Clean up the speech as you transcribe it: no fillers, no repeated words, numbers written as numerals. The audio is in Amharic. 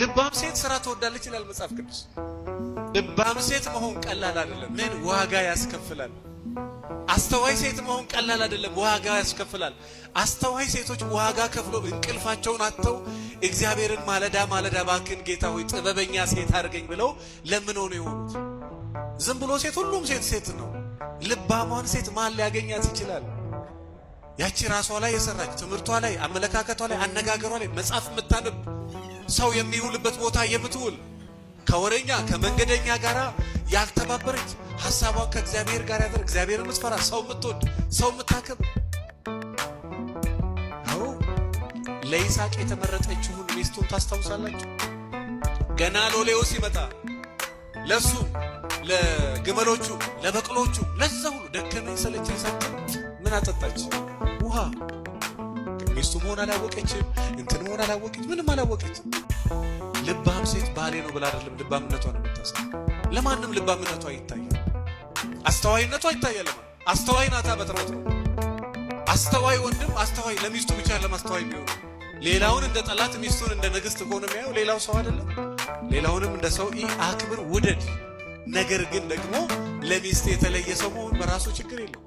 ልባም ሴት ስራ ትወዳለች ይላል መጽሐፍ ቅዱስ። ልባም ሴት መሆን ቀላል አይደለም። ምን ዋጋ ያስከፍላል። አስተዋይ ሴት መሆን ቀላል አይደለም፣ ዋጋ ያስከፍላል። አስተዋይ ሴቶች ዋጋ ከፍለው እንቅልፋቸውን አጥተው እግዚአብሔርን ማለዳ ማለዳ ባክን ጌታ ሆይ ጥበበኛ ሴት አድርገኝ ብለው ለምነው ነው የሆኑት። ዝም ብሎ ሴት ሁሉም ሴት ነው። ልባሟን ሴት ማን ሊያገኛት ይችላል? ያቺ ራሷ ላይ የሰራች ትምህርቷ ላይ አመለካከቷ ላይ አነጋገሯ ላይ መጽሐፍ የምታነብ ሰው የሚውልበት ቦታ የምትውል ከወረኛ ከመንገደኛ ጋር ያልተባበረች ሐሳቧን ከእግዚአብሔር ጋር ያደረገ እግዚአብሔርን የምትፈራ ሰው የምትወድ ሰው የምታከብር። አዎ ለይስሐቅ የተመረጠችውን ሚስቱን ታስታውሳላችሁ? ገና ሎሌው ሲመጣ ለሱ ለግመሎቹ ለበቅሎቹ ለዛ ሁሉ ደከመኝ ሰለቸኝ ሳትል ምን አጠጣች? ውሃ። ሚስቱ መሆን አላወቀችም፣ እንትን መሆን አላወቀች፣ ምንም አላወቀች። ልባም ሴት ባሌ ነው ብላ አይደለም ልባምነቷን የምታሳይ። ለማንም ልባምነቷ ይታያል፣ አስተዋይነቷ ይታያል። አስተዋይ ናታ በተፈጥሮ። አስተዋይ ወንድም አስተዋይ ለሚስቱ ብቻ ለማስተዋይ የሚሆን ሌላውን እንደ ጠላት ሚስቱን እንደ ንግስት ሆኖ የሚያየው ሌላው ሰው አይደለም። ሌላውንም እንደ ሰው አክብር፣ ውደድ። ነገር ግን ደግሞ ለሚስት የተለየ ሰው መሆን በራሱ ችግር የለው።